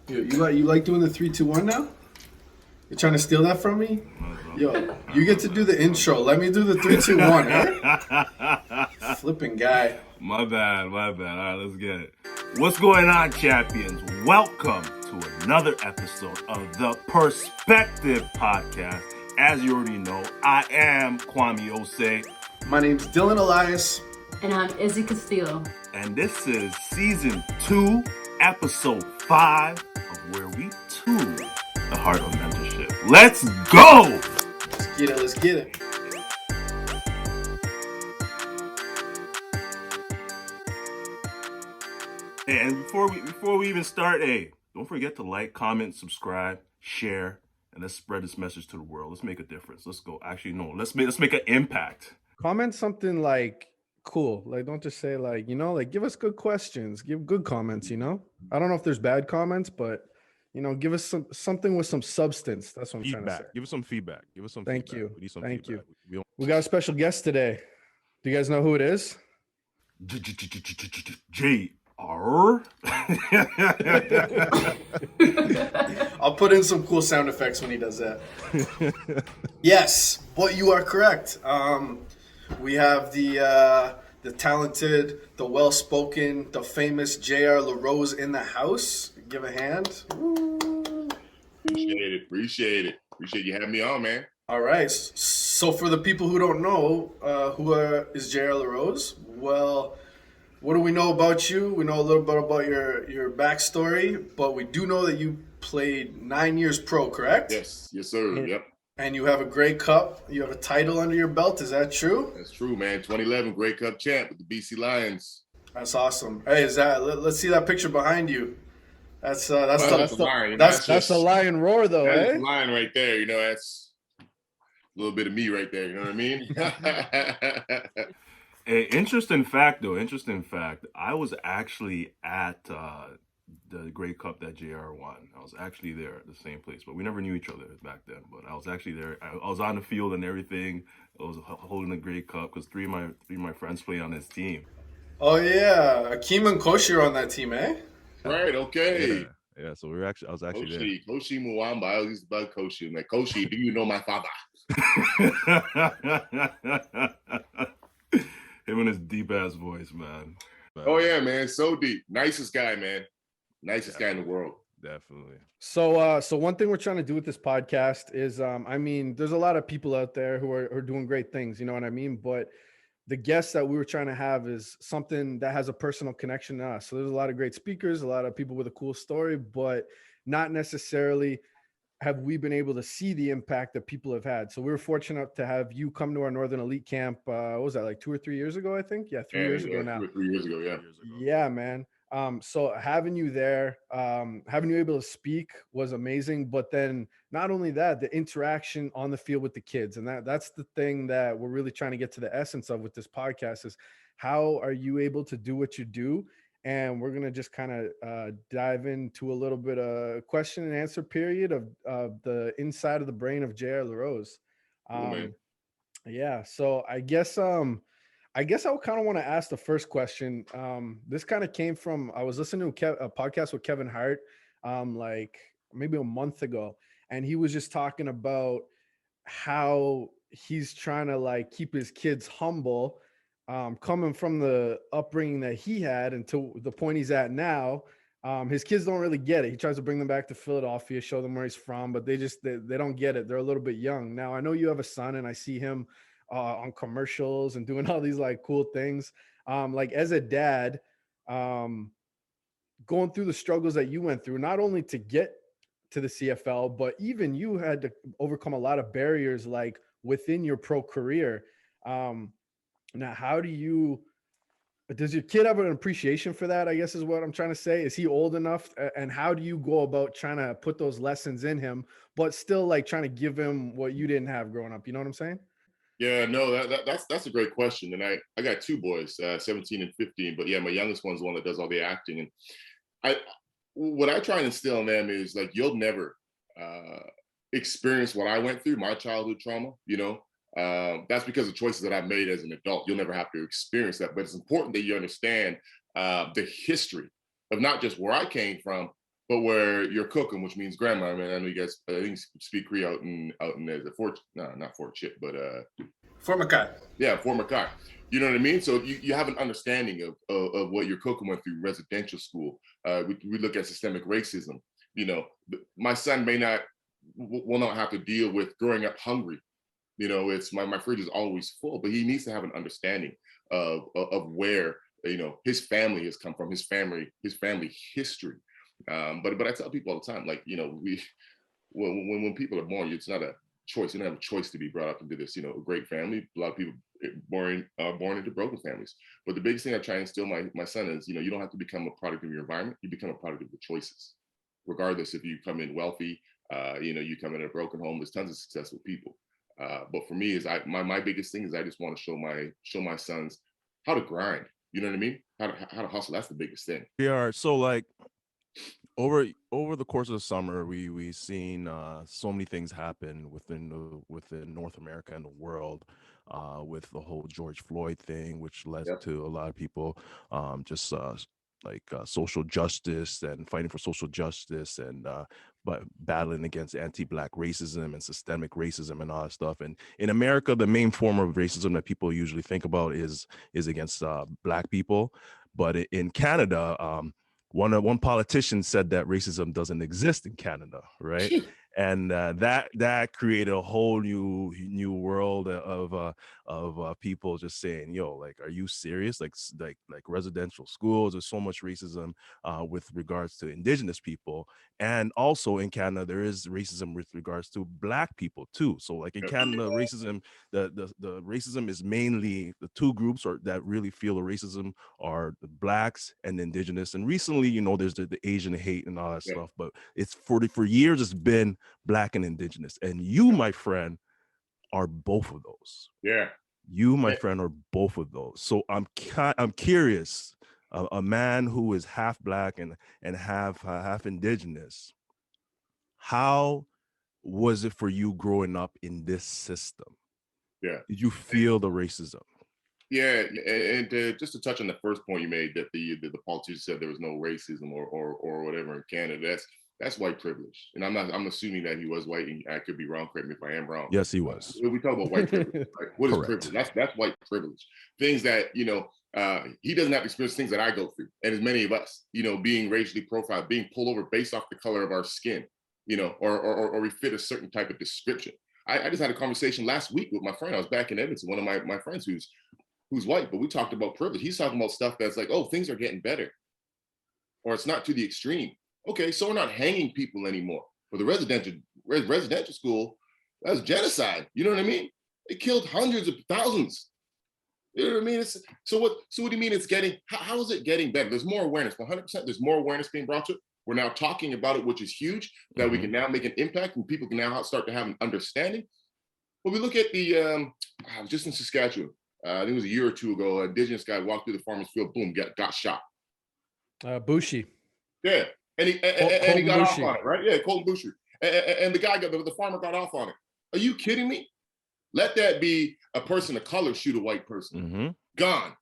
You like doing the 3-2-1 now? You're trying to steal that from me? Yo, you get to do the intro. Let me do the 3-2-1, eh? Flipping guy. My bad. All right, let's get it. What's going on, champions? Welcome to another episode of the Perspektiv podcast. As you already know, I am Kwame Osei. My name's Dylan Elias. And I'm Izzy Castillo. And this is season 2, episode 5 of Where We Tune the Heart of Mentorship. Let's go! Let's get it. And before we even start, don't forget to like, comment, subscribe, share, and let's spread this message to the world. Let's make a difference. Let's go. Actually, no, let's make an impact. Comment something like cool. Like, don't just say like, give us good questions, give good comments, I don't know if there's bad comments, but give us something with some substance. That's what I'm trying to say. Give us some feedback. Thank you. We need some Thank feedback. We got a special guest today. Do you guys know who it is? JR. I'll put in some cool sound effects when he does that. Yes, but you are correct. We have the talented, the well-spoken, the famous JR LaRose in the house. Give a hand. Appreciate it. Appreciate you having me on, man. All right. So for the people who don't know, who is JR LaRose? Well, what do we know about you? We know a little bit about your backstory, but we do know that you played 9 years pro, correct? Yes, sir. Yep. And you have a Grey Cup. You have a title under your belt. Is that true? That's true, man. 2011 Grey Cup champ with the BC Lions. That's awesome. Hey, let's see that picture behind you. That's the lion. That's the lion roar, though. That's the lion right there. That's a little bit of me right there. You know what I mean? Hey, interesting fact. I was actually at the Grey Cup that JR won. I was actually there at the same place, but we never knew each other back then. But I was actually there. I was on the field and everything. I was holding the Grey Cup because three of my friends play on his team. Oh yeah, Akeem and Koshi are on that team, eh? Right. Okay. Yeah. So I was actually there. Koshi Mwamba. I used to bug Koshi. I'm like, Koshi, do you know my father? Him and his deep ass voice, man. Oh yeah, man. So deep. Nicest guy, man. Nicest guy in the world. Definitely. So one thing we're trying to do with this podcast is, there's a lot of people out there who are doing great things, you know what I mean? But the guests that we were trying to have is something that has a personal connection to us. So there's a lot of great speakers, a lot of people with a cool story, but not necessarily have we been able to see the impact that people have had. So we were fortunate to have you come to our Northern Elite Camp. What was that, like 2 or 3 years ago, I think? Yeah, 3 years ago now. 2 or 3 years ago, yeah. Yeah, man. So having you there, having you able to speak was amazing. But then not only that, the interaction on the field with the kids. And that's the thing that we're really trying to get to the essence of with this podcast is how are you able to do what you do? And we're going to just kind of dive into a little bit of question and answer period of the inside of the brain of JR LaRose. Yeah. So I guess I would kind of want to ask the first question. This kind of came from, I was listening to a podcast with Kevin Hart, like maybe a month ago. And he was just talking about how he's trying to like keep his kids humble, coming from the upbringing that he had and to the point he's at now. His kids don't really get it. He tries to bring them back to Philadelphia, show them where he's from, but they don't get it. They're a little bit young. Now, I know you have a son and I see him on commercials and doing all these like cool things. Like as a dad, going through the struggles that you went through, not only to get to the CFL, but even you had to overcome a lot of barriers like within your pro career. Now, does your kid have an appreciation for that? I guess is what I'm trying to say. Is he old enough? And how do you go about trying to put those lessons in him, but still like trying to give him what you didn't have growing up? You know what I'm saying? Yeah, no, that's a great question. And I got 2 boys, 17 and 15. But yeah, my youngest one's the one that does all the acting. And what I try and instill in them is like, you'll never experience what I went through, my childhood trauma, That's because of choices that I've made as an adult. You'll never have to experience that, but it's important that you understand the history of not just where I came from, but where you're cooking, which means grandma. I mean, I know you guys, I think speak Cree out in the Fort, no, not Fort Chip, but For Mackay. yeah, Fort Mackay. You know what I mean? So you have an understanding of what your cooking went through residential school. We look at systemic racism. You know, my son will not have to deal with growing up hungry. You know, it's my fridge is always full, but he needs to have an understanding of where, you know, his family has come from, his family history. But I tell people all the time, like, you know, when people are born, it's not a choice. You don't have a choice to be brought up into this, you know, a great family. A lot of people born into broken families. But the biggest thing I try and instill my son is, you know, you don't have to become a product of your environment. You become a product of the choices, regardless if you come in wealthy, you know, you come in a broken home. There's tons of successful people. But for me, is my biggest thing is I just want to show my sons how to grind. You know what I mean? How to hustle. That's the biggest thing. Yeah. So like over the course of the summer, we seen so many things happen within North America and the world, with the whole George Floyd thing, which led Yep. to a lot of people just social justice and fighting for social justice, and but battling against anti-Black racism and systemic racism and all that stuff. And in America, the main form of racism that people usually think about is against Black people. But in Canada, one politician said that racism doesn't exist in Canada, right? And that created a whole new world of people just saying, "Yo, like, are you serious? Like residential schools, there's so much racism with regards to Indigenous people, and also in Canada there is racism with regards to Black people too. So like in Canada, racism, the racism is mainly the two groups that really feel the racism are the Blacks and the Indigenous. And recently, you know, there's the Asian hate and all that stuff, but it's for years it's been Black and Indigenous. And you, my friend, are both of those. Yeah. You, my friend, are both of those. So I'm curious, a man who is half Black and half Indigenous, how was it for you growing up in this system? Yeah. Did you feel the racism? Yeah, and just to touch on the first point you made, that the politician said there was no racism or whatever in Canada. That's white privilege, and I'm assuming that he was white, and I could be wrong. Correct me if I am wrong. Yes, he was. We talk about white privilege. Right? What is Correct. privilege? That's white privilege. Things that, you know, he doesn't have to experience things that I go through, and as many of us, you know, being racially profiled, being pulled over based off the color of our skin, you know, or we fit a certain type of description. I just had a conversation last week with my friend. I was back in Edmonton. One of my friends who's white, but we talked about privilege. He's talking about stuff that's like, oh, things are getting better, or it's not to the extreme. Okay, so we're not hanging people anymore. For the residential school, that's genocide. You know what I mean? It killed hundreds of thousands. You know what I mean? So what do you mean it's getting, how is it getting better? There's more awareness, 100%. There's more awareness being brought to it. We're now talking about it, which is huge, that we can now make an impact and people can now start to have an understanding. But we look at I was just in Saskatchewan. I think it was a year or two ago, an Indigenous guy walked through the farmer's field, boom, got shot. Bushi. Yeah, and he got off on it, right? Yeah, Colton Bushi. And the farmer got off on it. Are you kidding me? Let that be a person of color shoot a white person. Gone,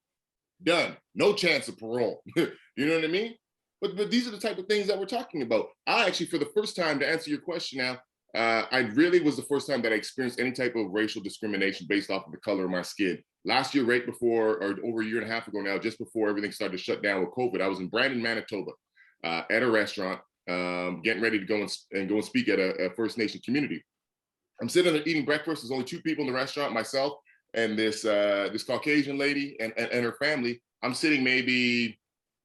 done, no chance of parole. You know what I mean? But these are the type of things that we're talking about. I actually, for the first time, to answer your question now, I really was the first time that I experienced any type of racial discrimination based off of the color of my skin. Last year, right before, or over a year and a half ago now, just before everything started to shut down with COVID, I was in Brandon, Manitoba, at a restaurant, getting ready to go and speak at a First Nation community. I'm sitting there eating breakfast. There's only two people in the restaurant, myself and this Caucasian lady and her family. I'm sitting maybe,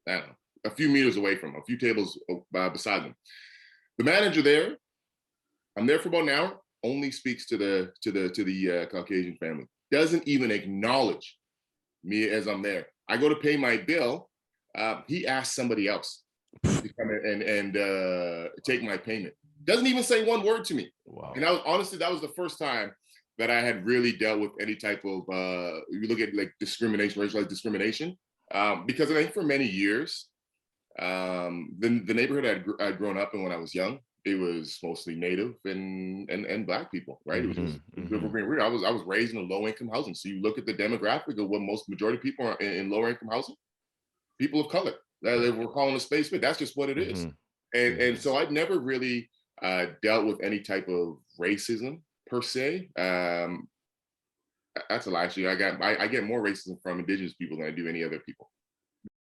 I don't know, a few meters away from them, a few tables beside them. The manager there, I'm there for about an hour, only speaks to the Caucasian family. Doesn't even acknowledge me as I'm there. I go to pay my bill. He asks somebody else to come in and take my payment. Doesn't even say one word to me. Wow. And honestly, that was the first time that I had really dealt with any type of, you look at like discrimination, racialized discrimination, because I think for many years, the neighborhood I'd grown up in when I was young, it was mostly Native and Black people, right? It was just weird. I was raised in a low income housing. So you look at the demographic of what majority of people are in lower income housing, people of color. That we're calling a space fit. That's just what it is. And so I'd never really dealt with any type of racism per se. That's a lie. Actually, I get more racism from Indigenous people than I do any other people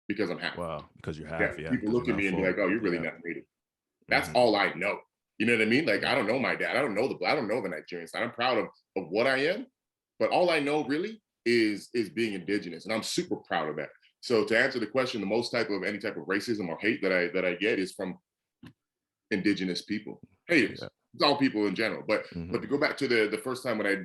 because I'm half. Wow, because you're half, yeah. People look at me and be like, "Oh, you're really not Native." That's all I know. You know what I mean? Like, I don't know my dad. I don't know the Nigerian side. I'm proud of what I am, but all I know really is being Indigenous, and I'm super proud of that. So to answer the question, the most any type of racism or hate that I get is from Indigenous people. Haters. It's all people in general. But to go back to the first time when I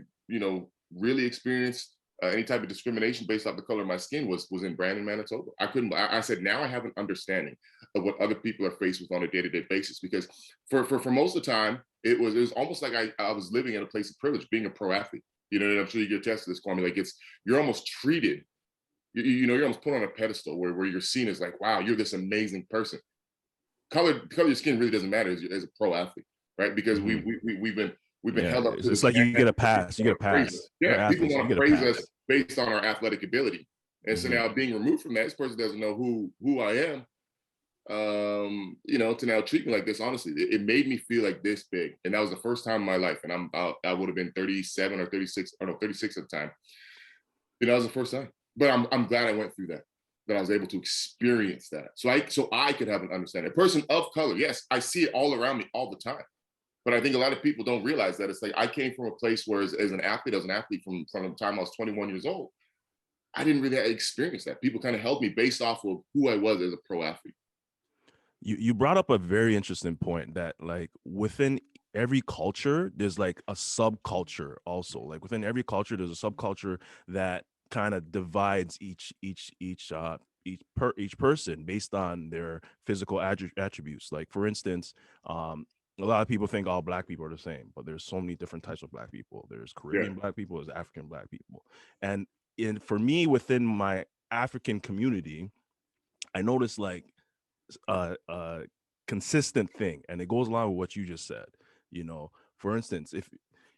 really experienced any type of discrimination based off the color of my skin was in Brandon, Manitoba. I said, now I have an understanding of what other people are faced with on a day-to-day basis, because for most of the time, it was almost like I was living in a place of privilege, being a pro athlete. You know, and I'm sure you get attest to this, Kwame. Like, you're almost treated, you're almost put on a pedestal where you're seen as like, wow, you're this amazing person. Color of your skin really doesn't matter as a pro athlete, right? Because we've been held up. It's like you get a pass. You get a pass. Yeah, people want to praise us based on our athletic ability, and so now being removed from that, this person doesn't know who I am. To now treat me like this. Honestly, it made me feel like this big, and that was the first time in my life. And I would have been 37 or 36, or no, 36 at the time. That was the first time. But I'm glad I went through that I was able to experience that, so I could have an understanding. A person of color, yes, I see it all around me all the time. But I think a lot of people don't realize that it's like I came from a place where, as an athlete from the time I was 21 years old, I didn't really experience that. People kind of held me based off of who I was as a pro athlete. You brought up a very interesting point that, like, within every culture, there's like a subculture also. Like, within every culture, there's a subculture that kind of divides each person based on their physical attributes. Like, for instance, a lot of people think all Black people are the same, but there's so many different types of Black people. There's Caribbean Black people, there's African Black people. And for me, within my African community, I noticed like a consistent thing, and it goes along with what you just said. For instance, if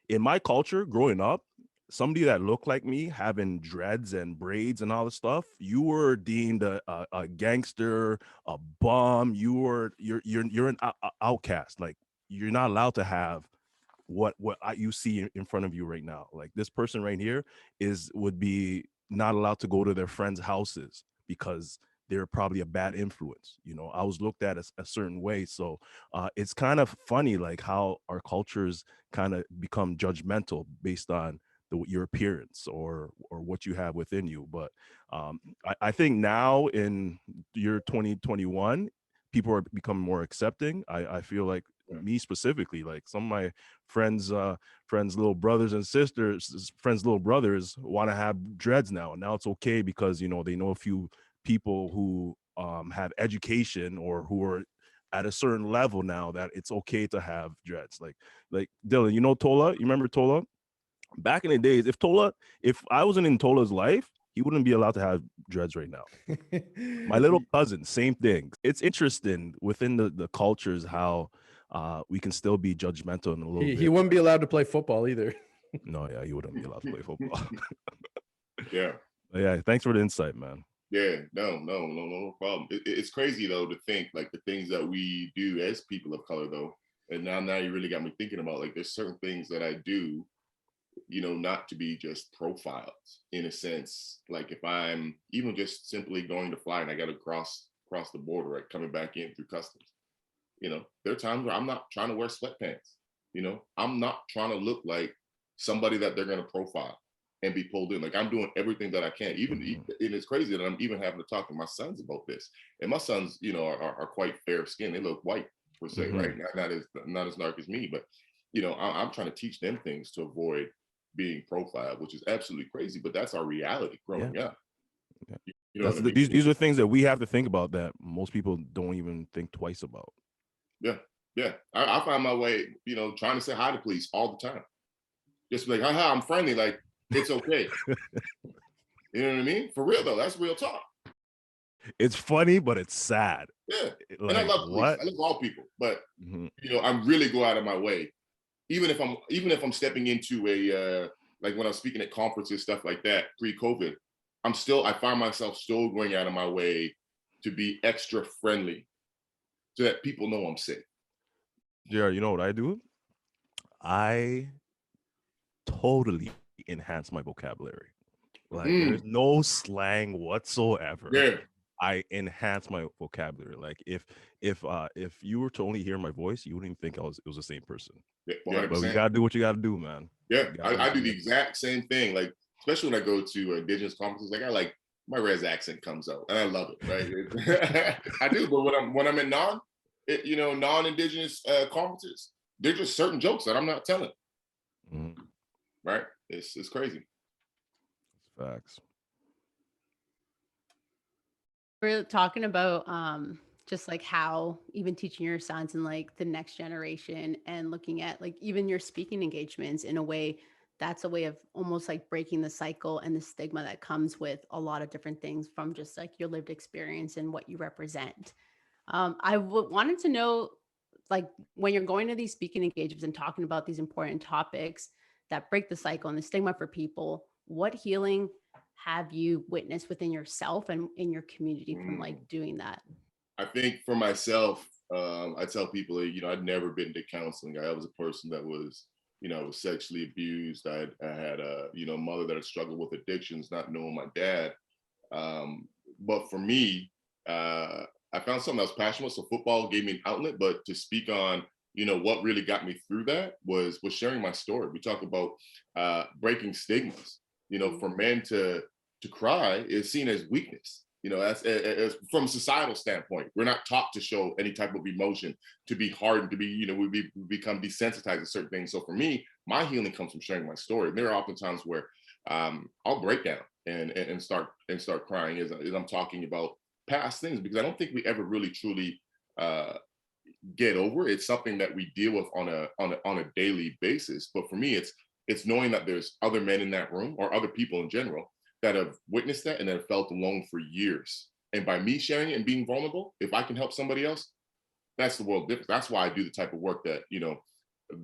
in my culture growing up, somebody that looked like me having dreads and braids and all this stuff, you were deemed a gangster, a bum. You're an outcast. Like, you're not allowed to have what you see in front of you right now. Like, this person right here would be not allowed to go to their friends' houses because they're probably a bad influence. I was looked at as a certain way. So it's kind of funny, like, how our cultures kind of become judgmental based on your appearance or what you have within you. But I think now in year 2021, people are becoming more accepting. I feel like, me specifically, like, some of my friends little brothers and sisters, little brothers want to have dreads now, and now it's okay because they know a few people who have education or who are at a certain level now that it's okay to have dreads. Like Dylan, Tola, you remember Tola? Back in the days, if I wasn't in Tola's life, he wouldn't be allowed to have dreads right now. My little cousin, same thing. It's interesting within the cultures how we can still be judgmental in a little bit. He wouldn't be allowed to play football either. No, yeah, he wouldn't be allowed to play football. Yeah. Yeah, thanks for the insight, man. Yeah, no problem. It's crazy though to think like the things that we do as people of color though, and now you really got me thinking about, like, there's certain things that I do, not to be just profiled in a sense. Like, if I'm even just simply going to fly and I got to cross the border, right, coming back in through customs, there are times where I'm not trying to wear sweatpants. I'm not trying to look like somebody that they're going to profile and be pulled in. Like, I'm doing everything that I can. And it's crazy that I'm even having to talk to my sons about this. And my sons, are quite fair skinned. They look white per se, right? Not as dark as me, but I'm trying to teach them things to avoid being profiled, which is absolutely crazy. But that's our reality growing up. Yeah. These are things that we have to think about that most people don't even think twice about. Yeah. I find my way, trying to say hi to police all the time. Just like, haha, I'm friendly. Like, it's okay. You know what I mean? For real though, that's real talk. It's funny, but it's sad. Yeah. Like, and I love police. I love all people, but I'm really go out of my way. Even if I'm stepping into a like when I'm speaking at conferences, stuff like that, pre-COVID, I find myself still going out of my way to be extra friendly so that people know I'm safe. JR, you know what I do? I totally enhance my vocabulary. Like there's no slang whatsoever. Yeah. I enhance my vocabulary. Like if you were to only hear my voice, you wouldn't even think it was the same person. Yeah, Yeah, but you 100%. gotta do what you gotta do, man. Yeah, You gotta I do what the you exact same thing. Like, especially when I go to Indigenous conferences, like I like my res accent comes out, and I love it. Right, I do. But when I'm in non-Indigenous conferences, there's just certain jokes that I'm not telling. gotta do. Right, it's crazy. Facts. We're talking about just like how even teaching your sons and like the next generation and looking at like even your speaking engagements in a way that's a way of almost like breaking the cycle and the stigma that comes with a lot of different things from just like your lived experience and what you represent. Wanted to know, like, when you're going to these speaking engagements and talking about these important topics that break the cycle and the stigma for people, what healing have you witnessed within yourself and in your community from like doing that? I think for myself, I tell people, I'd never been to counseling. I was a person that was, was sexually abused. I had a, mother that had struggled with addictions, not knowing my dad. But for me, I found something I was passionate about. So football gave me an outlet, but to speak on, what really got me through that was sharing my story. We talk about breaking stigmas. For men to cry is seen as weakness. As from a societal standpoint, we're not taught to show any type of emotion, to be hardened, to be, we become desensitized to certain things. So for me, my healing comes from sharing my story. And there are often times where I'll break down and start crying as I'm talking about past things, because I don't think we ever really truly get over. It's something that we deal with on a daily basis. But for me, it's knowing that there's other men in that room, or other people in general, that have witnessed that and have felt alone for years. And by me sharing it and being vulnerable, if I can help somebody else, that's the world difference. That's why I do the type of work that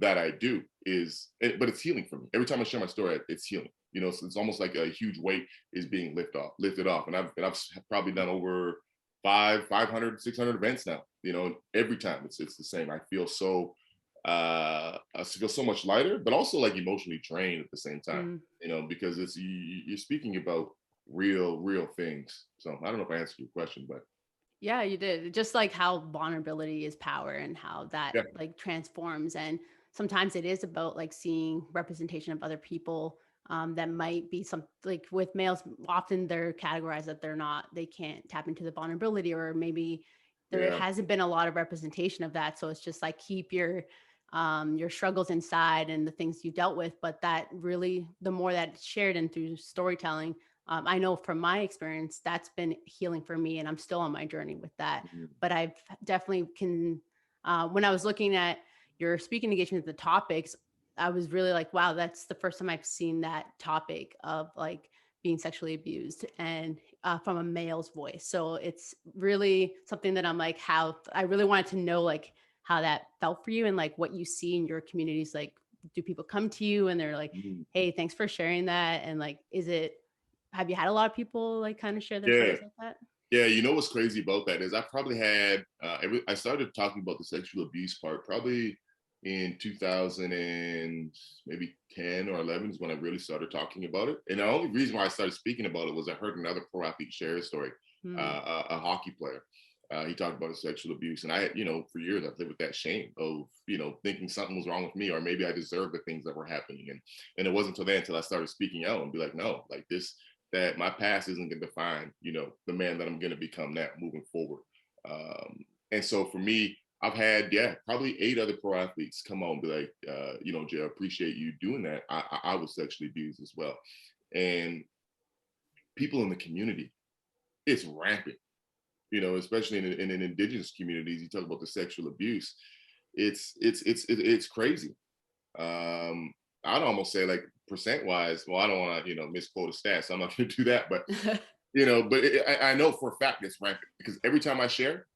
that I do. But it's healing for me. Every time I share my story, it's healing. So it's almost like a huge weight is being lifted off. And I've probably done over 500, 600 events now. Every time it's the same. I feel I feel so much lighter, but also like emotionally drained at the same time. Because it's you're speaking about real things. So I don't know if I answered your question, but Yeah, you did. Just like how vulnerability is power and how that like transforms. And sometimes it is about like seeing representation of other people that might be some, like with males, often they're categorized that they can't tap into the vulnerability, or maybe there hasn't been a lot of representation of that. So it's just like keep your struggles inside and the things you dealt with. But that really, the more that it's shared and through storytelling, I know from my experience, that's been healing for me, and I'm still on my journey with that. But I've definitely when I was looking at your speaking engagement, the topics, I was really like, wow, that's the first time I've seen that topic of like being sexually abused and from a male's voice. So it's really something that I'm like, how I really wanted to know like how that felt for you and like what you see in your communities. Like, do people come to you and they're like, hey, thanks for sharing that? And like, have you had a lot of people like kind of share their stories like that? Yeah, what's crazy about that is I probably had I started talking about the sexual abuse part probably in 2000 and maybe 10 or 11 is when I really started talking about it. And the only reason why I started speaking about it was I heard another pro athlete share his story, a hockey player. He talked about his sexual abuse, and I, for years I've lived with that shame of, thinking something was wrong with me, or maybe I deserved the things that were happening. And it wasn't until I started speaking out and be like, no, like this, that my past isn't going to define, the man that I'm going to become now moving forward. And so for me, I've had, probably 8 other pro athletes come on and be like, Jay, I appreciate you doing that. I was sexually abused as well. And people in the community, it's rampant, especially in indigenous communities. You talk about the sexual abuse, it's crazy. I'd almost say like percent wise, well, I don't want to, misquote a stat, so I'm not going to do that. But, I know for a fact it's rampant, because every time I share,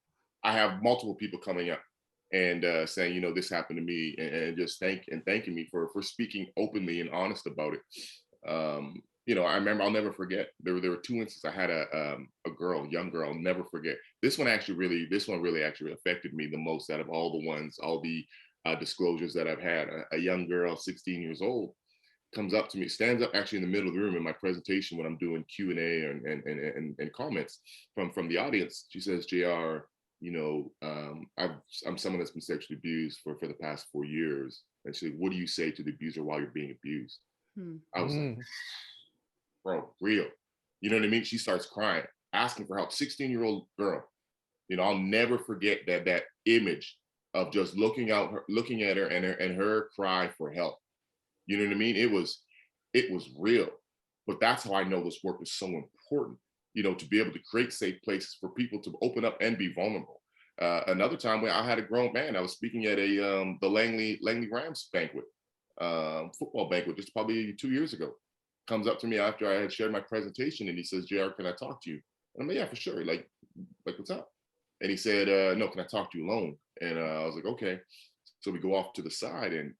I have multiple people coming up and saying, this happened to me, and just thanking me for speaking openly and honest about it. I remember, I'll never forget. There were two instances. I had a young girl, I'll never forget. This one really actually affected me the most out of all the disclosures that I've had. A young girl, 16 years old, comes up to me, stands up actually in the middle of the room in my presentation when I'm doing Q&A and comments from the audience. She says, JR, I'm someone that's been sexually abused for the past 4 years. And she said, what do you say to the abuser while you're being abused? I was like, bro, real. You know what I mean? She starts crying, asking for help. 16-year-old girl. I'll never forget that image of just looking at her and her cry for help. You know what I mean? It was real. But that's how I know this work is so important, to be able to create safe places for people to open up and be vulnerable. Another time where I had a grown man, I was speaking at the Langley Rams banquet, football banquet, just probably 2 years ago. Comes up to me after I had shared my presentation and he says, JR, can I talk to you? And I'm like, yeah, for sure. Like what's up? And he said, no, can I talk to you alone? And I was like, okay. So we go off to the side and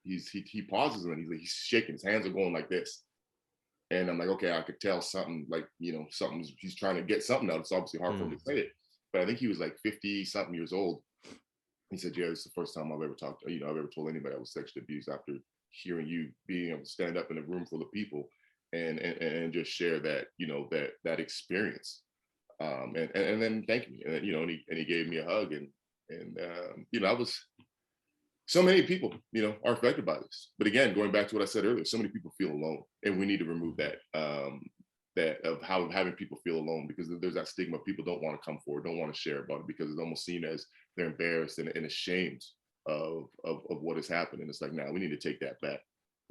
he pauses and he's shaking, his hands are going like this. And I'm like, okay, I could tell something like, something, he's trying to get something out. It's obviously hard for him to say it. But I think he was like 50 something years old. He said, yeah, it's the first time I've ever I've ever told anybody I was sexually abused after hearing you being able to stand up in a room full of people and just share that, that experience. And then thank me. And he gave me a hug and I was, so many people, are affected by this. But again, going back to what I said earlier, so many people feel alone and we need to remove that, that of how having people feel alone, because there's that stigma. People don't want to come forward, don't want to share about it because it's almost seen as they're embarrassed and ashamed of what has happened. And it's like, now we need to take that back.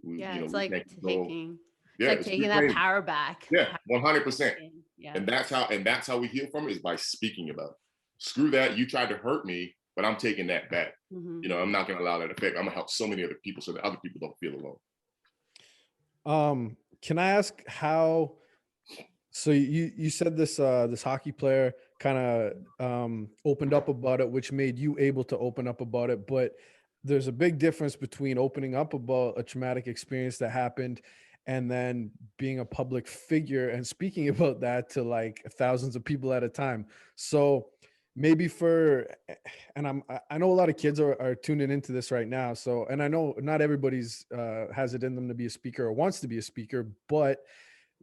It's like taking taking that power back. Yeah, 100%. Yeah. And that's how we heal from it, is by speaking about it. Screw that, you tried to hurt me, but I'm taking that back. I'm not going to allow that effect. I'm going to help so many other people so that other people don't feel alone. Can I ask how? So you said this hockey player kind of opened up about it, which made you able to open up about it. But there's a big difference between opening up about a traumatic experience that happened and then being a public figure and speaking about that to like thousands of people at a time. So maybe I know a lot of kids are tuning into this right now. So, and I know not everybody's has it in them to be a speaker or wants to be a speaker, but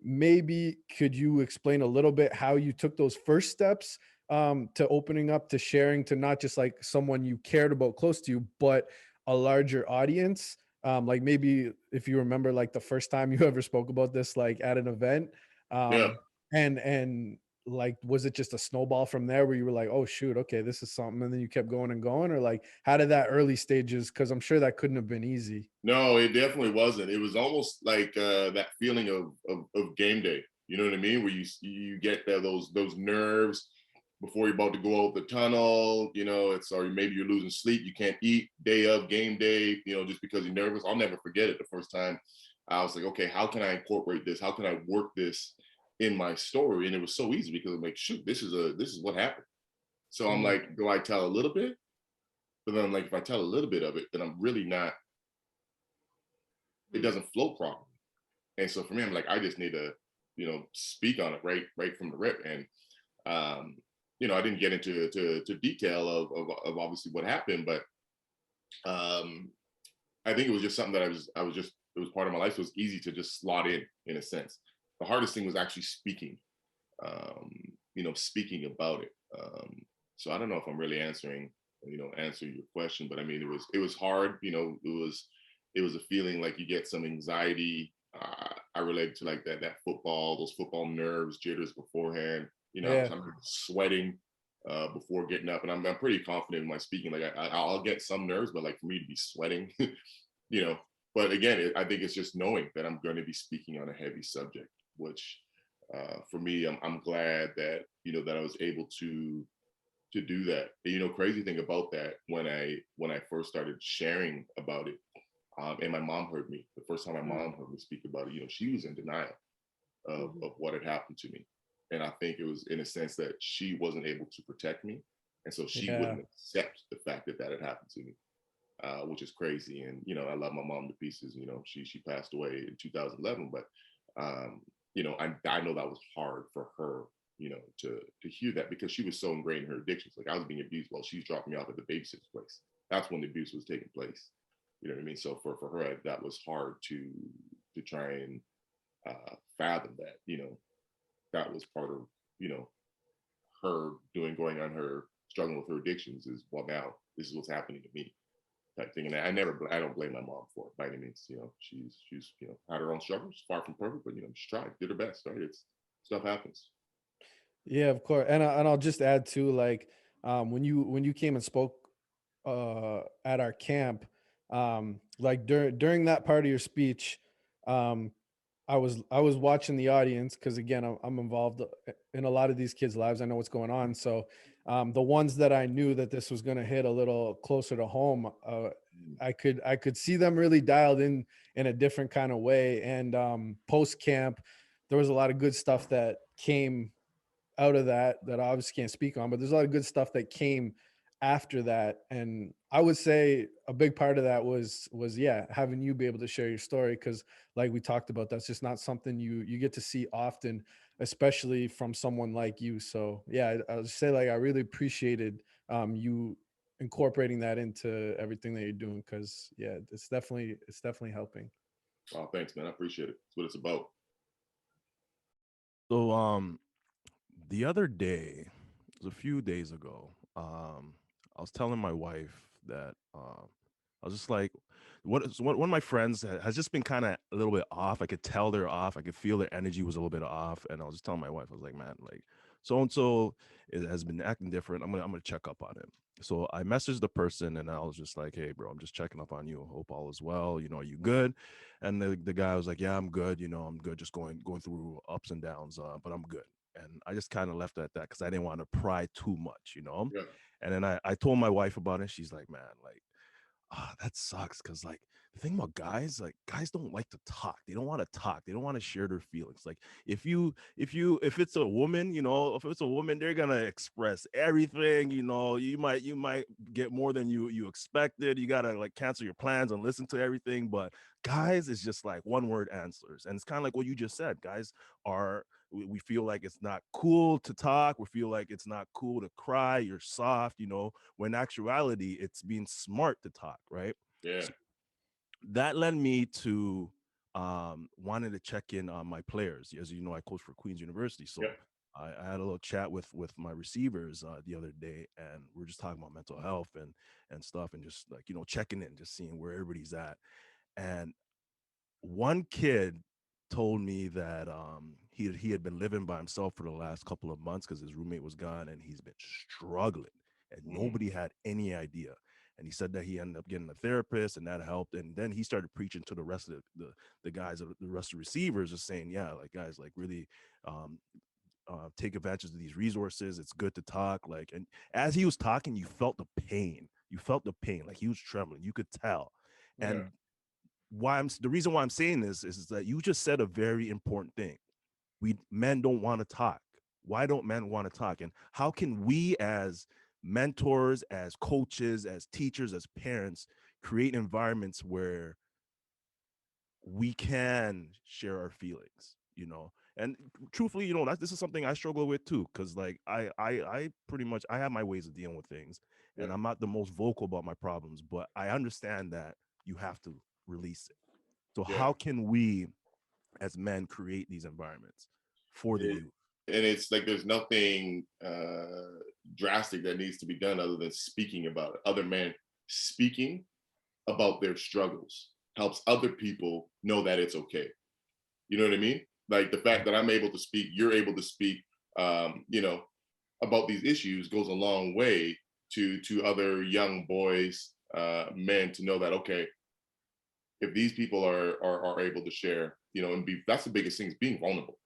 maybe could you explain a little bit how you took those first steps to opening up, to sharing to not just like someone you cared about close to you, but a larger audience? Like maybe if you remember like the first time you ever spoke about this, like at an event, and like, was it just a snowball from there where you were like, oh shoot, okay, this is something, and then you kept going and going? Or like, how did that early stages, because I'm sure that couldn't have been easy. No, it definitely wasn't. It was almost like that feeling of game day, you know what I mean, where you get those nerves before you're about to go out the tunnel, or maybe you're losing sleep, you can't eat day of game day, just because you're nervous. I'll never forget it. The first time I was like, okay, how can I incorporate this? How can I work this in my story? And it was so easy because I'm like, shoot, this is what happened. So I'm like, do I tell a little bit? But then I'm like, if I tell a little bit of it, then I'm really not, it doesn't flow properly. And so for me, I'm like, I just need to, speak on it right from the rip. And I didn't get into detail of obviously what happened, but I think it was just something that it was part of my life. So it was easy to just slot in a sense. The hardest thing was actually speaking, speaking about it. So I don't know if I'm really answering your question, but I mean, it was hard. It was a feeling like you get some anxiety. I relate to like that those football nerves, jitters beforehand. I'm sweating before getting up, and I'm pretty confident in my speaking. Like I'll get some nerves, but like for me to be sweating, But again, I think it's just knowing that I'm going to be speaking on a heavy subject, which for me, I'm glad that that I was able to do that. Crazy thing about that, when I first started sharing about it, and my mom heard me. The first time my mom heard me speak about it, she was in denial of what had happened to me. And I think it was in a sense that she wasn't able to protect me. And so she wouldn't accept the fact that had happened to me. which is crazy. And, you know, I love my mom to pieces. You know, she passed away in 2011, but, you know, I know that was hard for her, you know, to hear that, because she was so ingrained in her addictions. Like, I was being abused while she's dropping me off at the babysitter's place. That's when the abuse was taking place. You know what I mean? So for her, that was hard to try and fathom that, you know, that was part of, you know, her going on her struggling with her addictions, is, well, now this is what's happening to me, type thing. And I don't blame my mom for it by any means. You know, she's you know, had her own struggles, far from perfect, but, you know, she tried, did her best, right? It's, stuff happens. Yeah, of course. And I'll just add too, like, when you came and spoke at our camp, like during that part of your speech, um, I was watching the audience, because again, I'm involved in a lot of these kids' lives. I know what's going on. So the ones that I knew that this was going to hit a little closer to home, I could see them really dialed in a different kind of way. And post camp, there was a lot of good stuff that came out of that I obviously can't speak on, but there's a lot of good stuff that came after that. And I would say a big part of that was yeah, having you be able to share your story, because like we talked about, that's just not something you get to see often, especially from someone like you. So yeah, I would say, like, I really appreciated you incorporating that into everything that you're doing, because yeah, it's definitely helping. Oh, thanks, man. I appreciate it. That's what it's about. So the other day, it was a few days ago, I was telling my wife that I was just like, one of my friends has just been kind of a little bit off. I could tell they're off. I could feel their energy was a little bit off. And I was just telling my wife, I was like, man, like, so and so has been acting different. I'm gonna check up on him. So I messaged the person and I was just like, hey, bro, I'm just checking up on you. Hope all is well. You know, are you good? And the guy was like, yeah, I'm good. You know, I'm good. Just going through ups and downs, but I'm good. And I just kind of left it at that, because I didn't want to pry too much, you know. Yeah. And then I told my wife about it. She's like, man, like, that sucks, because like the thing about guys, like, guys don't like to talk. They don't want to talk. They don't want to share their feelings. Like, if it's a woman, you know, if it's a woman, they're gonna express everything. You know, you might get more than you expected. You gotta like cancel your plans and listen to everything. But guys, it's just like one word answers, and it's kind of like what you just said. Guys are, we feel like it's not cool to talk. We feel like it's not cool to cry. You're soft, you know, when in actuality, it's being smart to talk, right? Yeah. So that led me to wanting to check in on my players. As you know, I coach for Queen's University. So Yeah. I had a little chat with my receivers the other day, and we're just talking about mental health and stuff, and just like, you know, checking in, just seeing where everybody's at. And one kid told me that he had been living by himself for the last couple of months because his roommate was gone, and he's been struggling, and nobody had any idea. And he said that he ended up getting a therapist, and that helped. And then he started preaching to the rest of the guys, the rest of the receivers, just saying, yeah, like, guys, like, really um, take advantage of these resources. It's good to talk. Like, and as he was talking, you felt the pain. You felt the pain. Like, he was trembling. You could tell. Yeah. And the reason why I'm saying this is that you just said a very important thing. Men don't want to talk. Why don't men want to talk? And how can we, as mentors, as coaches, as teachers, as parents, create environments where we can share our feelings, you know? And truthfully, you know, this is something I struggle with too, because like I pretty much, I have my ways of dealing with things, Yeah. and I'm not the most vocal about my problems, but I understand that you have to release it. So Yeah. how can we as men create these environments for the youth? And it's like there's nothing drastic that needs to be done other than speaking about it. Other men speaking about their struggles helps other people know that it's okay. You know what I mean? Like the fact that I'm able to speak, you're able to speak, you know, about these issues goes a long way to other young boys, men, to know that, okay, if these people are able to share, you know, and that's the biggest thing, is being vulnerable.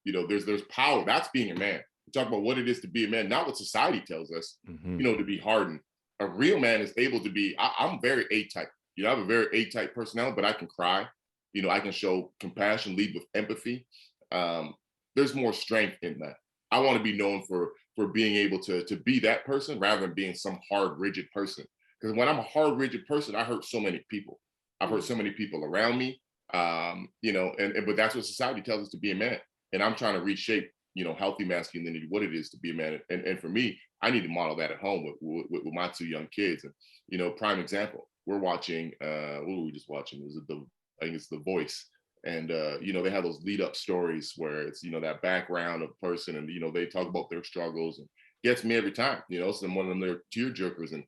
You know, there's power. That's being a man. We talk about what it is to be a man, not what society tells us, you know, to be hardened. A real man is able to be, I'm very A-type. You know, I have a very A-type personality, but I can cry. You know, I can show compassion, lead with empathy. There's more strength in that. I want to be known for being able to be that person rather than being some hard, rigid person. Because when I'm a hard, rigid person, I hurt so many people. I've hurt so many people around me. You know, but that's what society tells us to be a man. And I'm trying to reshape, you know, healthy masculinity, what it is to be a man. And for me, I need to model that at home with my 2 young kids. And, you know, prime example, we're watching, what were we just watching? I think it's The Voice. And, you know, they have those lead up stories where it's, you know, that background of person and, you know, they talk about their struggles and gets me every time, you know, so one of them, they're tear jerkers. And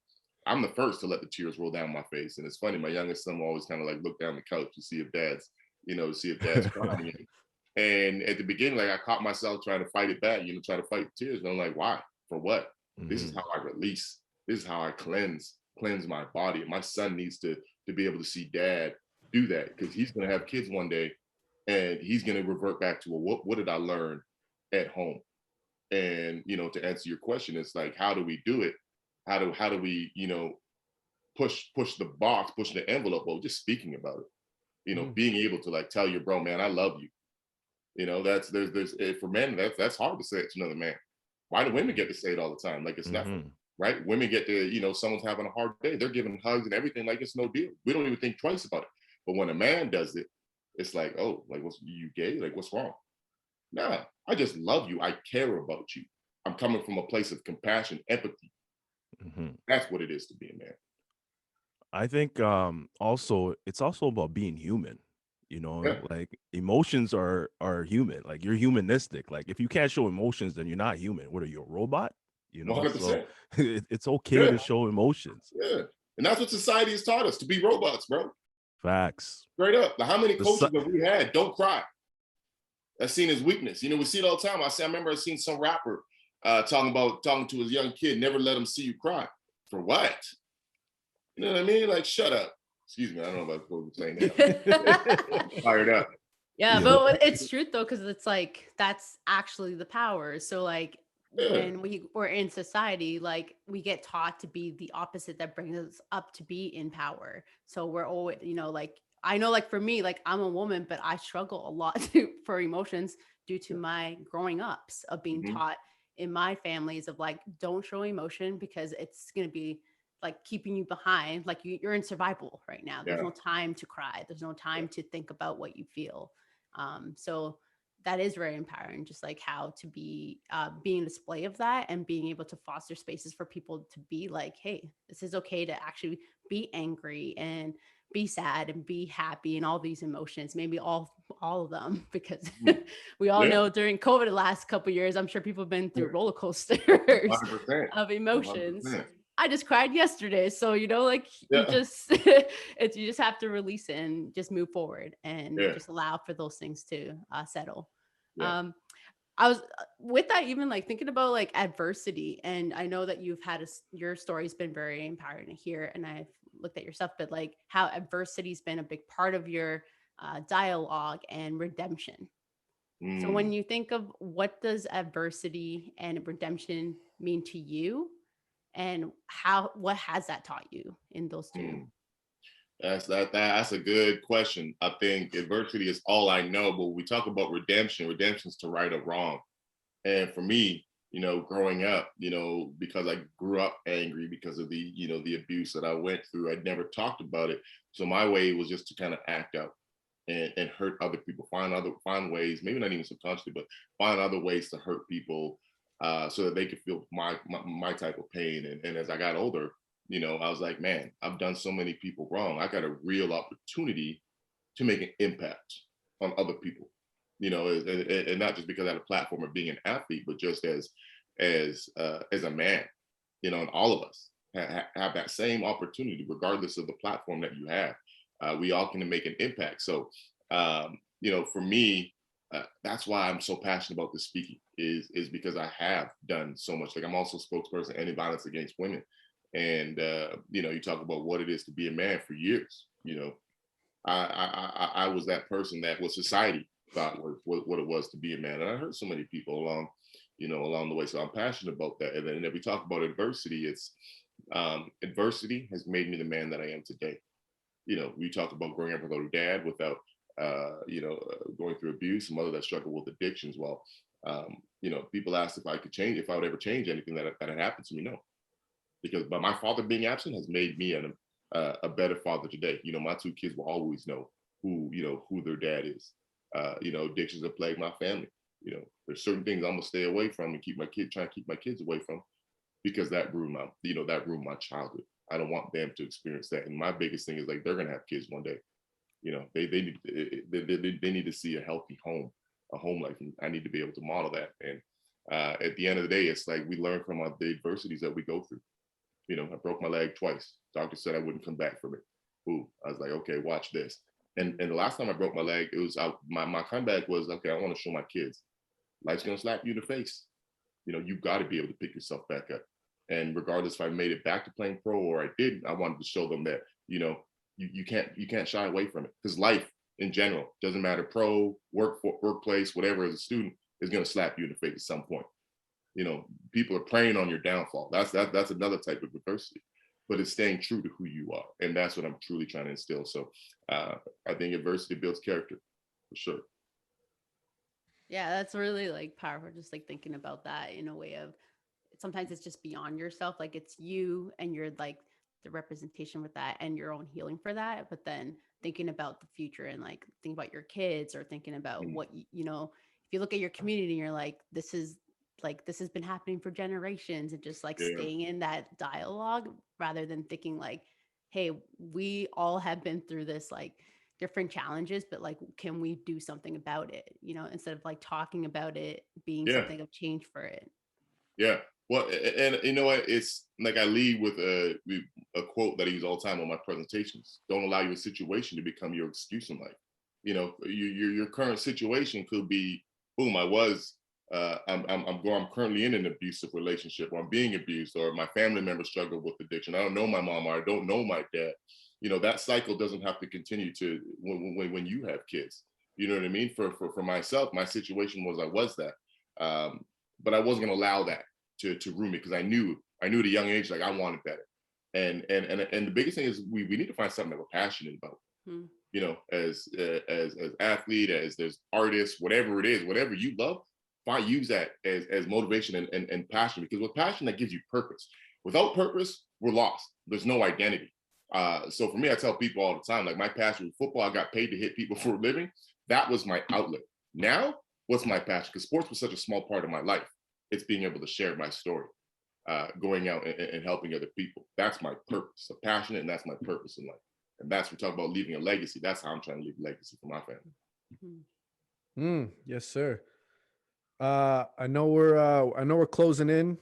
I'm the first to let the tears roll down my face. And it's funny, my youngest son will always kind of like look down the couch to see if dad's, you know, to see if dad's crying. And at the beginning, like I caught myself trying to fight it back, you know, try to fight the tears. And I'm like, why? For what? This is how I release. This is how I cleanse my body. And my son needs to be able to see dad do that, because he's going to have kids one day and he's going to revert back to, well, what did I learn at home? And, you know, to answer your question, it's like, how do we do it? How do we, you know, push the box, push the envelope? Well, just speaking about it, you know, being able to like tell your bro, man, I love you. You know, there's for men, that's hard to say it to another man. Why do women get to say it all the time? Like it's nothing, right? Women get to, you know, someone's having a hard day, they're giving hugs and everything like it's no deal. We don't even think twice about it. But when a man does it, it's like, oh, like, what's you gay? Like, what's wrong? Nah, I just love you. I care about you. I'm coming from a place of compassion, empathy. That's what it is to be a man. I think also it's also about being human. You know, Yeah. like emotions are human. Like you're humanistic. Like if you can't show emotions, then you're not human. What are you, a robot? You know, 100%. so it's okay to show emotions. Yeah. And that's what society has taught us, to be robots, bro. Facts. Straight up. How many The coaches that we had don't cry? That's seen as weakness. You know, we see it all the time. I remember I seen some rapper talking to his young kid, never let him see you cry. For what? You know what I mean? Like, shut up. Excuse me, I don't know if I was saying that. Fired up. Yeah, but it's truth though, because it's like that's actually the power. So like when we're in society, like we get taught to be the opposite that brings us up to be in power. So we're always, you know, like I know, like for me, like I'm a woman, but I struggle a lot for emotions due to my growing ups of being taught in my families of like, don't show emotion because it's going to be like keeping you behind. Like you're in survival right now. There's no time to cry. There's no time to think about what you feel. So that is very empowering, just like how to be being a display of that and being able to foster spaces for people to be like, hey, this is okay to actually be angry and be sad and be happy and all these emotions, maybe all of them, because we all know during COVID the last couple of years, I'm sure people have been through roller coasters 100%. of emotions. 100%. I just cried yesterday. So, you know, like you just, you just have to release it and just move forward and just allow for those things to settle. Yeah. I was with that, even like thinking about like adversity. And I know that you've had your story's been very empowering to hear. And I've looked at yourself, but like how adversity's been a big part of your dialogue and redemption. So when you think of what does adversity and redemption mean to you, and what has that taught you in those two? That's a good question. I think adversity is all I know, but when we talk about redemption's to right a wrong. And for me, you know, growing up, you know, because I grew up angry because of the, you know, the abuse that I went through, I'd never talked about it. So my way was just to kind of act out and hurt other people, find ways, maybe not even subconsciously, but find other ways to hurt people so that they could feel my type of pain. And as I got older, you know, I was like, man, I've done so many people wrong. I got a real opportunity to make an impact on other people, you know, and not just because I had a platform of being an athlete, but just as a man, you know, and all of us have that same opportunity, regardless of the platform that you have. We all can make an impact. So, you know, for me, that's why I'm so passionate about this speaking is because I have done so much. Like I'm also spokesperson anti-violence against women. And, you know, you talk about what it is to be a man for years, you know, I was that person that what society thought was what it was to be a man. And I hurt so many people along the way. So I'm passionate about that. And then if we talk about adversity, it's adversity has made me the man that I am today. You know, we talk about growing up without a dad, without, you know, going through abuse, a mother that struggled with addictions. Well, you know, people asked if I would ever change anything that had happened to me. No, because by my father being absent has made me a better father today. You know, my two kids will always know who their dad is. You know, addictions have plagued my family. You know, there's certain things I'm gonna stay away from and try to keep my kids away from, because that ruined my childhood. I don't want them to experience that. And my biggest thing is, like, they're gonna have kids one day. You know, they need to see a healthy home, a home life, and I need to be able to model that. And at the end of the day, it's like we learn from the adversities that we go through. You know, I broke my leg twice. Doctor said I wouldn't come back from it. Ooh, I was like, okay, watch this. And the last time I broke my leg, it was my comeback was, okay, I want to show my kids, life's gonna slap you in the face. You know, you've got to be able to pick yourself back up. And regardless if I made it back to playing pro or I didn't, I wanted to show them that, you know, you can't shy away from it, because life in general, doesn't matter, pro, workplace, whatever, as a student, is going to slap you in the face at some point. You know, people are preying on your downfall. That's another type of adversity, but it's staying true to who you are. And that's what I'm truly trying to instill. So I think adversity builds character, for sure. Yeah, that's really like powerful. Just like thinking about that in a way of, sometimes it's just beyond yourself. Like it's you and you're like the representation with that and your own healing for that. But then thinking about the future and like thinking about your kids, or thinking about what, you know, if you look at your community and you're like, this has been happening for generations, and just like staying in that dialogue rather than thinking like, hey, we all have been through this, like different challenges, but like, can we do something about it? You know, instead of like talking about it being something of change for it. Yeah. Well, and you know what? It's like I lead with a quote that I use all the time on my presentations. Don't allow your situation to become your excuse in life. You know, your current situation could be, boom, I'm currently in an abusive relationship, or I'm being abused, or my family members struggle with addiction. I don't know my mom, or I don't know my dad. You know, that cycle doesn't have to continue to when you have kids. You know what I mean? For myself, my situation was I was that. But I wasn't going to allow that to ruin me, because I knew at a young age, like, I wanted better. And the biggest thing is we need to find something that we're passionate about. You know, as athlete, as there's artists, whatever it is, whatever you love, use that as motivation and passion, because with passion, that gives you purpose. Without purpose, we're lost. There's no identity. So for me, I tell people all the time, like, my passion with football, I got paid to hit people for a living. That was my outlet. Now, what's my passion? Because sports was such a small part of my life. It's being able to share my story, going out and helping other people. That's my purpose. I'm passionate, and that's my purpose in life. And that's, we talk about leaving a legacy. That's how I'm trying to leave a legacy for my family. Yes, sir. I know we're closing in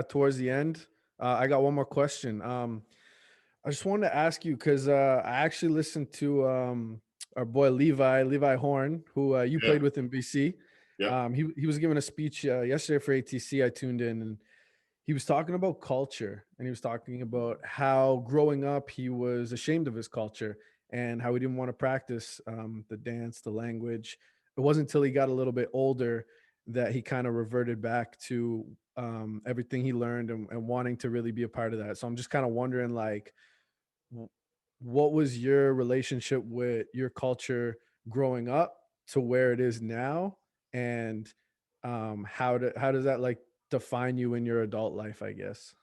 towards the end. I got one more question. I just wanted to ask you, because I actually listened to our boy Levi Horn, who you played with in BC. Yeah. He was giving a speech yesterday for ATC. I tuned in, and he was talking about culture, and he was talking about how growing up he was ashamed of his culture and how he didn't want to practice the dance, the language. It wasn't until he got a little bit older that he kind of reverted back to everything he learned and wanting to really be a part of that. So I'm just kind of wondering, like, what was your relationship with your culture growing up to where it is now, and how does that like define you in your adult life, I guess?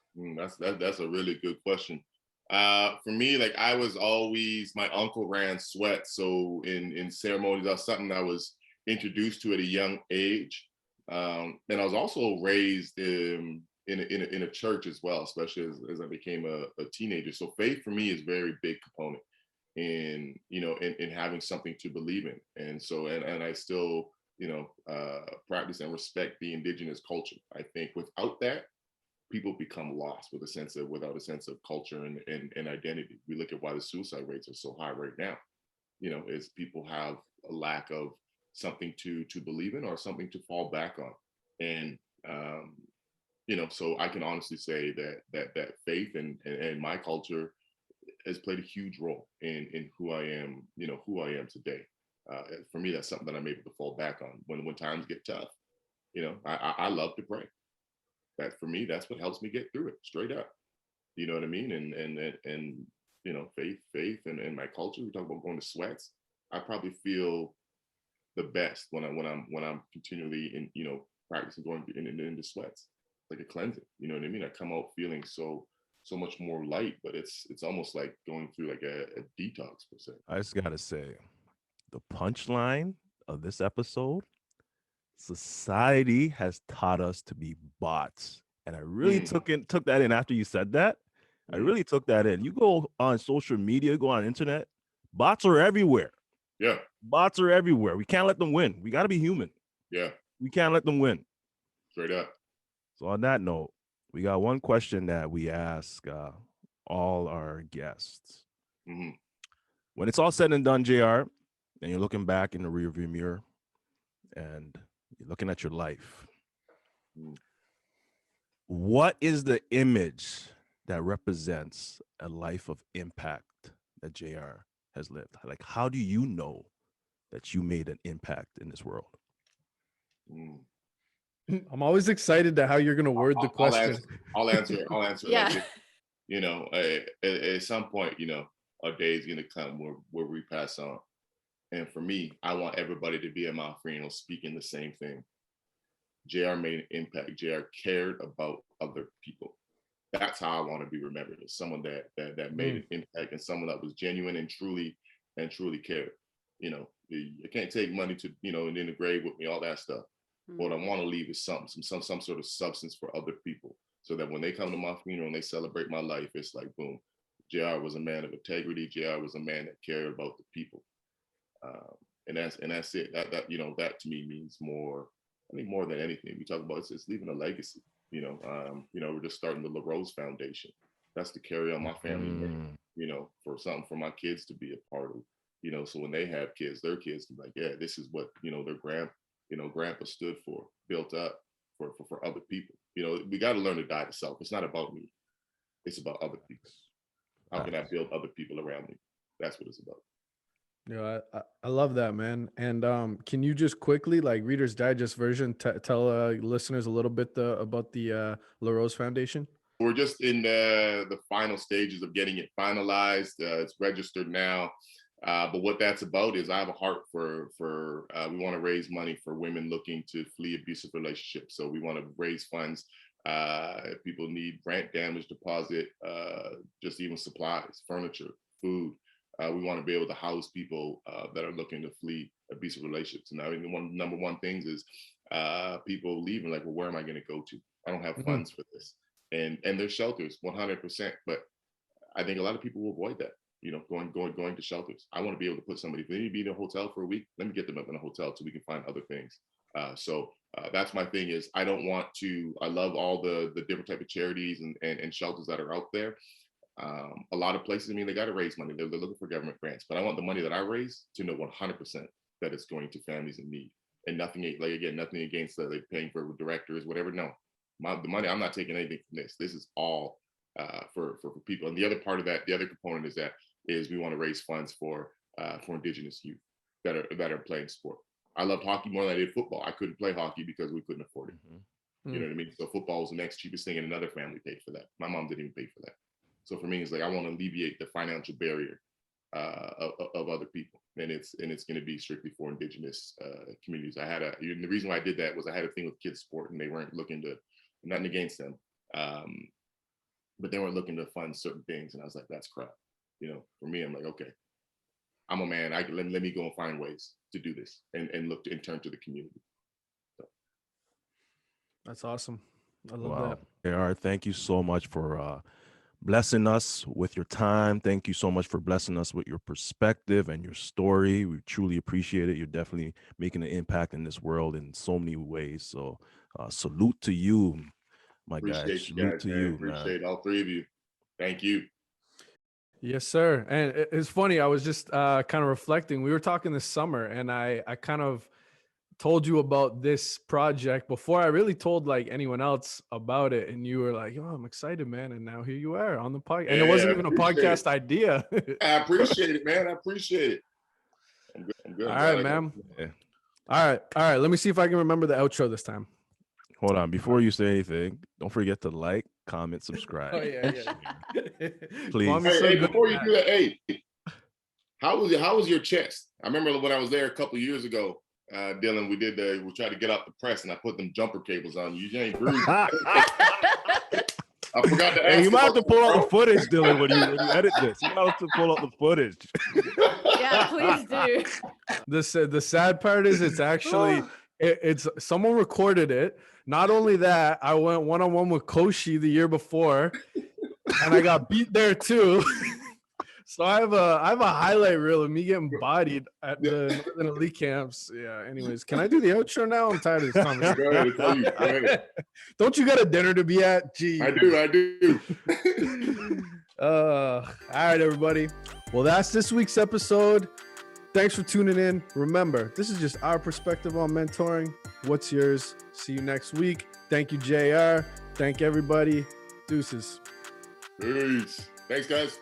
That's a really good question. For me, like, I was always, my uncle ran sweat, so in ceremonies, that's something I was introduced to at a young age. And I was also raised in a church as well, especially as I became a teenager. So faith for me is a very big component in, you know, in having something to believe in. And so, and I still, you know, practice and respect the indigenous culture. I think without that, people become lost without a sense of culture and identity. We look at why the suicide rates are so high right now. You know, is people have a lack of something to believe in, or something to fall back on. And you know, so I can honestly say that faith and my culture has played a huge role in who I am, you know, who I am today. For me, that's something that I'm able to fall back on when times get tough. You know, I love to pray. That, for me, that's what helps me get through it, straight up. You know what I mean? And you know, faith and my culture. We talk about going to sweats. I probably feel the best when I'm continually in, you know, practicing going into sweats, like a cleansing. You know what I mean? I come out feeling so so much more light, but it's almost like going through like a detox per se. I just gotta say, the punchline of this episode: society has taught us to be bots, and I really took that in after you said that. I really took that in. You go on social media, go on internet, bots are everywhere. Yeah, bots are everywhere. We can't let them win. We got to be human. Yeah, we can't let them win. Straight up. So on that note, we got one question that we ask all our guests. Mm-hmm. When it's all said and done, JR, and you're looking back in the rearview mirror and you're looking at your life, what is the image that represents a life of impact that JR has lived? Like, how do you know that you made an impact in this world? I'm always excited to how you're going to word the question. I'll answer. Yeah. Like this. You know, at some point, you know, a day is going to come where we pass on. And for me, I want everybody to be at my funeral speaking the same thing. JR made an impact. JR cared about other people. That's how I want to be remembered, as someone that made an impact, and someone that was genuine and truly cared. You know, you can't take money to, you know, and in the grave with me, all that stuff. What I want to leave is some sort of substance for other people, so that when they come to my funeral and they celebrate my life, it's like, boom, JR was a man of integrity. JR was a man that cared about the people, and that's it. That you know, that to me means more. I think more than anything, we talk about it's leaving a legacy. You know, we're just starting the LaRose Foundation. That's to carry on my family name. You know, for something for my kids to be a part of. You know, so when they have kids, their kids can be like, yeah, this is what, you know, their grandpa stood for, built up for other people. You know, we got to learn to die to self. It's not about me. It's about other people. How can I build other people around me? That's what it's about. Yeah, I love that, man. And can you just quickly, like Reader's Digest version, tell listeners a little bit about the LaRose Foundation? We're just in the final stages of getting it finalized. It's registered now. But what that's about is I have a heart for we want to raise money for women looking to flee abusive relationships. So we want to raise funds. If people need rent, damage deposit, just even supplies, furniture, food. We want to be able to house people that are looking to flee abusive relationships. And I think number one things is people leaving like, well, where am I going to go to? I don't have funds for this. And there's shelters, 100%. But I think a lot of people will avoid that. You know, going to shelters. I want to be able to put somebody, if they need to be in a hotel for a week, let me get them up in a hotel so we can find other things. So that's my thing is I love all the different type of charities and shelters that are out there. A lot of places, I mean, they got to raise money. They're looking for government grants, but I want the money that I raise to know 100% that it's going to families in need, and nothing against paying for directors, whatever. No, the money, I'm not taking anything from this. This is all for people. And the other part of that, the other component is we want to raise funds for Indigenous youth that are playing sport. I loved hockey more than I did football. I couldn't play hockey because we couldn't afford it. You know what I mean? So football was the next cheapest thing, and another family paid for that. My mom didn't even pay for that. So for me, it's like I want to alleviate the financial barrier of other people, and it's going to be strictly for Indigenous communities. The reason why I did that was I had a thing with kids sport, and they weren't looking to, nothing against them, but they weren't looking to fund certain things, and I was like, that's crap. You know, for me, I'm like, okay, I'm a man. Let me go and find ways to do this and look and turn to the community. So. That's awesome. I love that. JR, thank you so much for blessing us with your time. Thank you so much for blessing us with your perspective and your story. We truly appreciate it. You're definitely making an impact in this world in so many ways. So salute to you, my guy. Salute to you, man. Appreciate all three of you. Thank you. Yes, sir. And it's funny. I was just kind of reflecting. We were talking this summer, and I kind of told you about this project before I really told like anyone else about it. And you were like, "Oh, I'm excited, man." And now here you are on the podcast. And it wasn't even a podcast idea. I appreciate it, man. I appreciate it. I'm good. All right, man. Yeah. All right. Let me see if I can remember the outro this time. Hold on. Before you say anything, don't forget to like, comment, subscribe. Oh, yeah. Please. Hey, before you do that, hey, how was your chest? I remember when I was there a couple of years ago, Dylan, we tried to get out the press, and I put them jumper cables on you. You ain't bruised. I forgot to ask. Hey, you might have to about pull out bro. the footage, Dylan, when you edit this. You might have to pull out the footage. Yeah, please do. The sad part is it's actually it's someone recorded it. Not only that, I went one-on-one with Koshi the year before, and I got beat there too. So I have a highlight reel of me getting bodied at the Northern Elite camps. Yeah. Anyways, can I do the outro now? I'm tired of this conversation. Go ahead, it's all you. Go ahead. Don't you got a dinner to be at? Gee. I do. All right, everybody. Well, that's this week's episode. Thanks for tuning in. Remember, this is just our perspective on mentoring. What's yours? See you next week. Thank you, JR. Thank everybody. Deuces. Peace. Thanks, guys.